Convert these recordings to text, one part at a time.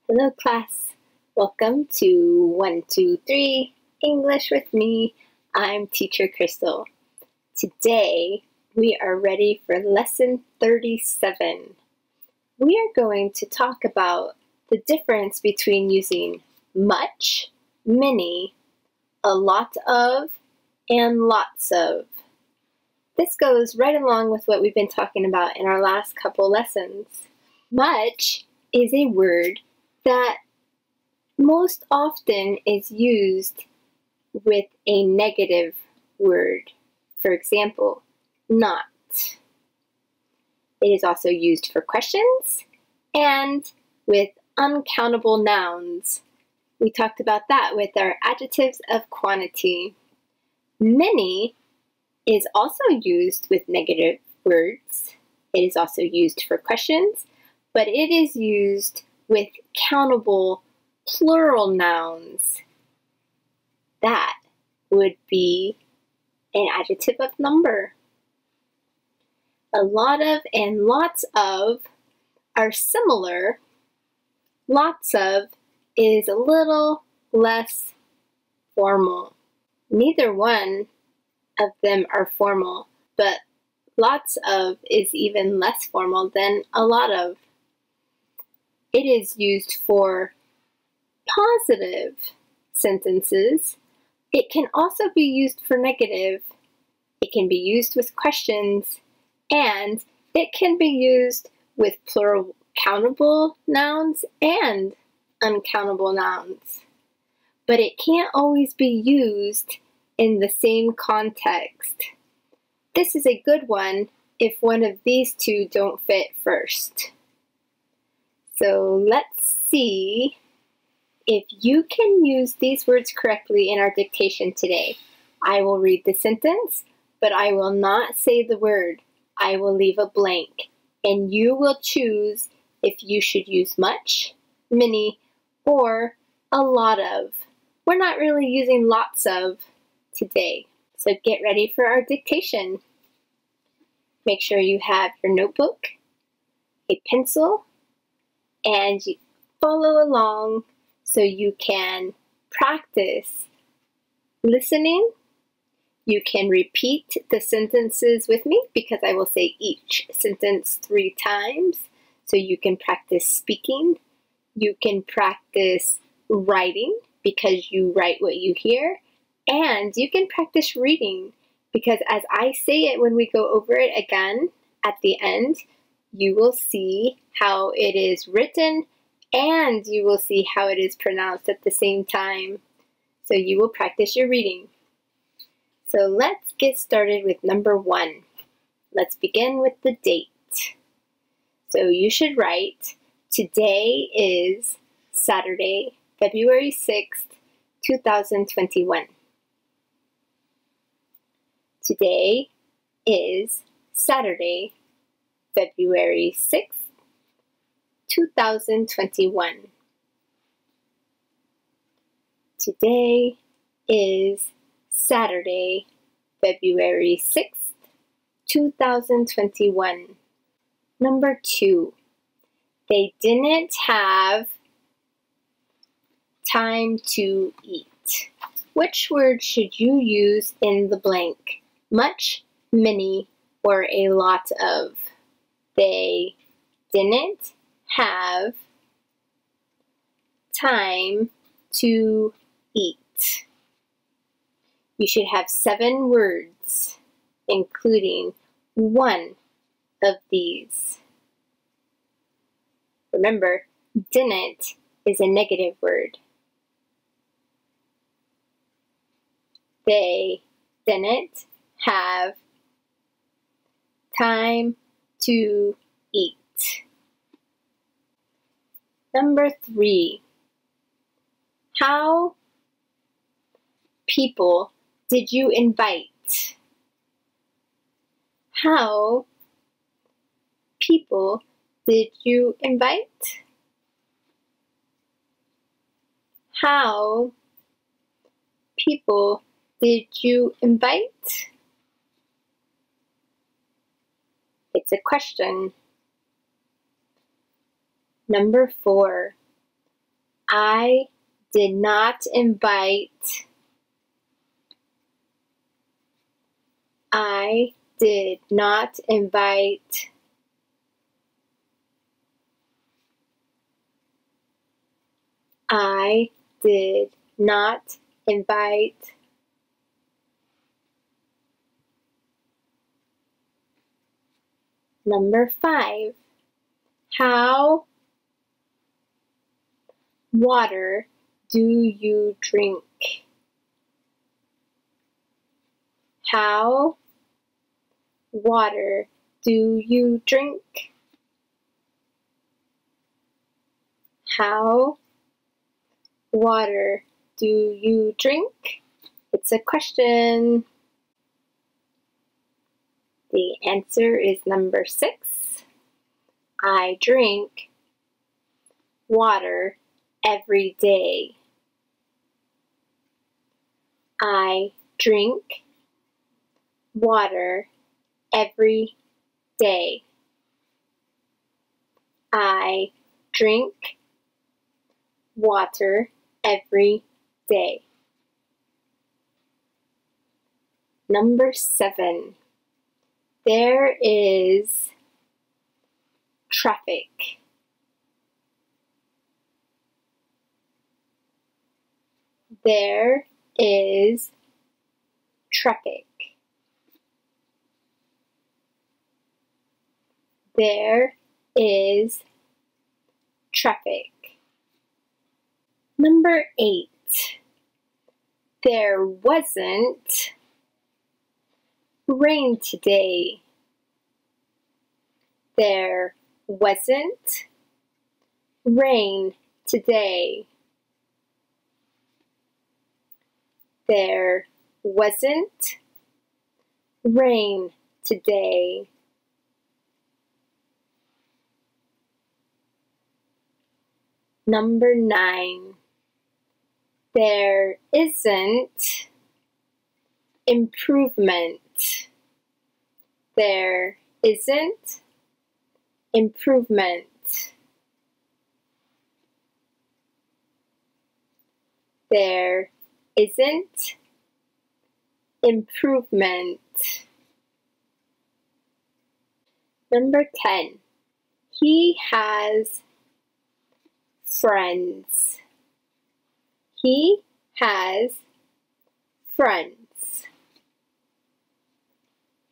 Hello class, welcome to 1, 2, 3 English with me. I'm teacher Crystal. Today we are ready for lesson 37. We are going to talk about the difference between using much, many, a lot of, and lots of. This goes right along with what we've been talking about in our last couple lessons. Much is a word that most often is used with a negative word. For example, not. It is also used for questions and with uncountable nouns. We talked about that with our adjectives of quantity. Many is also used with negative words. It is also used for questions, but it is used with countable plural nouns. That would be an adjective of number. A lot of and lots of are similar. Lots of is a little less formal. Neither one of them are formal, but lots of is even less formal than a lot of. It is used for positive sentences. It can also be used for negative. It can be used with questions, and it can be used with plural countable nouns and uncountable nouns. But it can't always be used in the same context. This is a good one if one of these two don't fit first. So let's see if you can use these words correctly in our dictation today. I will read the sentence, but I will not say the word. I will leave a blank, and you will choose if you should use much, many, or a lot of. We're not really using lots of today, so get ready for our dictation. Make sure you have your notebook, a pencil, and you follow along so you can practice listening. You can repeat the sentences with me because I will say each sentence 3 times so you can practice speaking. You can practice writing because you write what you hear, and you can practice reading because as I say it when we go over it again at the end, you will see how it is written and you will see how it is pronounced at the same time. So you will practice your reading. So let's get started with number 1. Let's begin with the date. So you should write, today is Saturday, February 6th, 2021. Today is Saturday, February 6th, 2021. Today is Saturday, February 6th, 2021. Number 2, they didn't have time to eat. Which word should you use in the blank? Much, many, or a lot of? They didn't have time to eat. You should have 7 words, including one of these. Remember, didn't is a negative word. They didn't have time to eat. Number 3, how people did you invite? How people did you invite? How people did you invite? It's a question. Number 4, I did not invite. I did not invite. I did not invite. Number 5. How water do you drink? How water do you drink? How water do you drink? It's a question. The answer is number 6. I drink water every day. I drink water every day. I drink water every day. Number 7. There is traffic. There is traffic. There is traffic. Number 8. There wasn't rain today. There wasn't rain today. There wasn't rain today. Number 9. There isn't improvement. There isn't improvement. There isn't improvement. Number 10. He has friends. He has friends.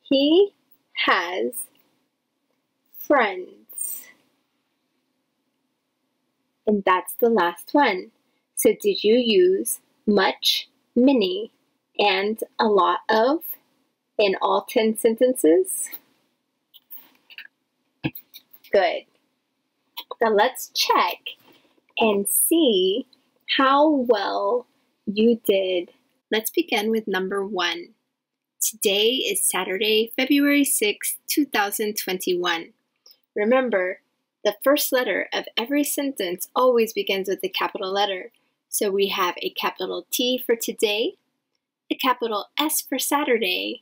He has friends. And that's the last one. So did you use much, many, and a lot of in all 10 sentences? Good. Now let's check and see how well you did. Let's begin with number 1. Today is Saturday, February 6, 2021. Remember, the first letter of every sentence always begins with a capital letter. So we have a capital T for today, a capital S for Saturday,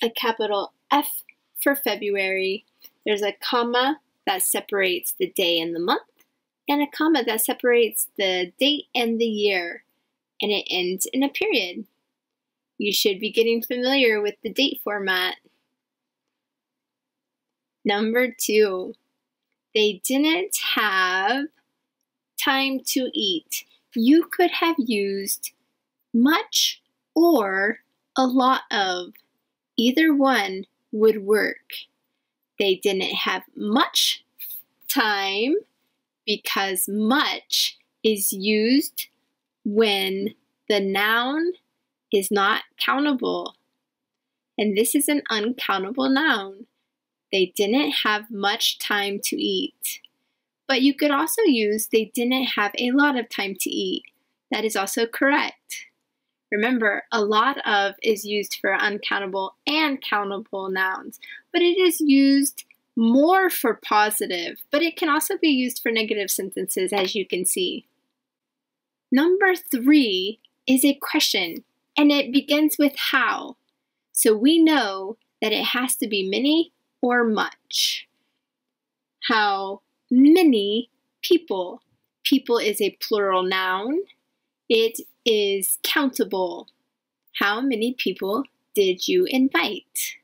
a capital F for February. There's a comma that separates the day and the month, and a comma that separates the date and the year, and it ends in a period. You should be getting familiar with the date format. Number 2, they didn't have time to eat. You could have used much or a lot of. Either one would work. They didn't have much time because much is used when the noun is not countable. And this is an uncountable noun. They didn't have much time to eat. But you could also use they didn't have a lot of time to eat. That is also correct. Remember, a lot of is used for uncountable and countable nouns, but it is used more for positive, but it can also be used for negative sentences, as you can see. Number 3 is a question, and it begins with how. So we know that it has to be many or much. How many people? People is a plural noun. It is countable. How many people did you invite?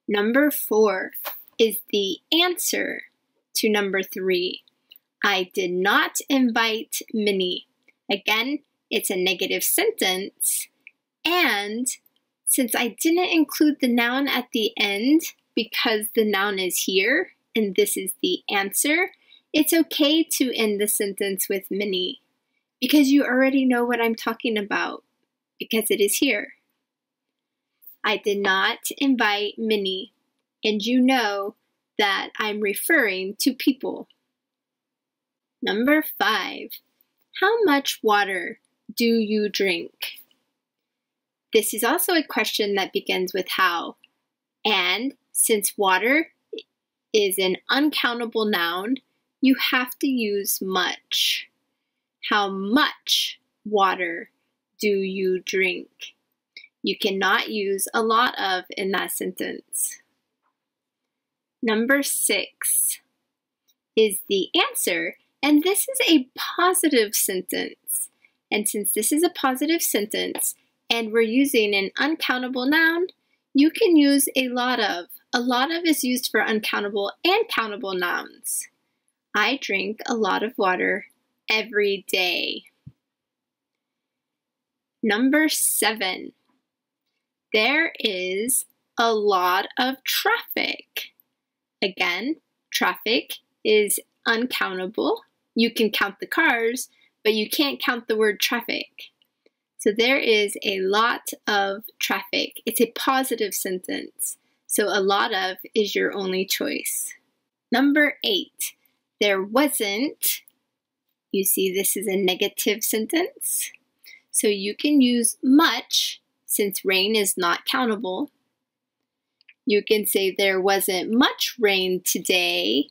Number 4 is the answer to number 3. I did not invite many. Again, it's a negative sentence. And since I didn't include the noun at the end because the noun is here and this is the answer, it's okay to end the sentence with many because you already know what I'm talking about because it is here. I did not invite many, and you know that I'm referring to people. Number 5, how much water do you drink? This is also a question that begins with how, and since water is an uncountable noun, you have to use much. How much water do you drink? You cannot use a lot of in that sentence. Number 6 is the answer, and this is a positive sentence. And since this is a positive sentence and we're using an uncountable noun, you can use a lot of. A lot of is used for uncountable and countable nouns. I drink a lot of water every day. Number 7. There is a lot of traffic. Again, traffic is uncountable. You can count the cars, but you can't count the word traffic. So there is a lot of traffic. It's a positive sentence. So a lot of is your only choice. Number 8, there wasn't. You see this is a negative sentence. So you can use much since rain is not countable. You can say there wasn't much rain today,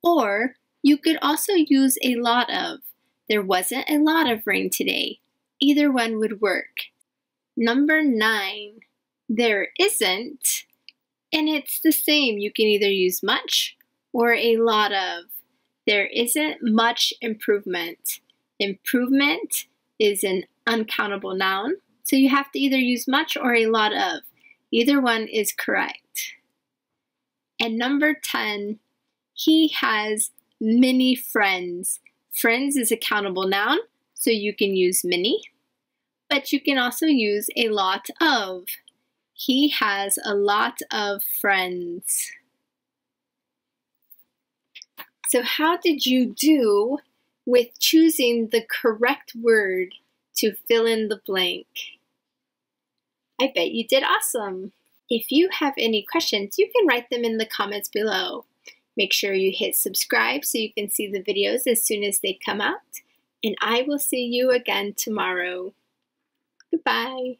or you could also use a lot of. There wasn't a lot of rain today. Either one would work. Number 9, there isn't, and it's the same. You can either use much or a lot of. There isn't much improvement. Improvement is an uncountable noun, so you have to either use much or a lot of. Either one is correct. And number 10, he has many friends. Friends is a countable noun, so you can use many, but you can also use a lot of. He has a lot of friends. So how did you do with choosing the correct word to fill in the blank? I bet you did awesome. If you have any questions, you can write them in the comments below. Make sure you hit subscribe so you can see the videos as soon as they come out. And I will see you again tomorrow. Goodbye.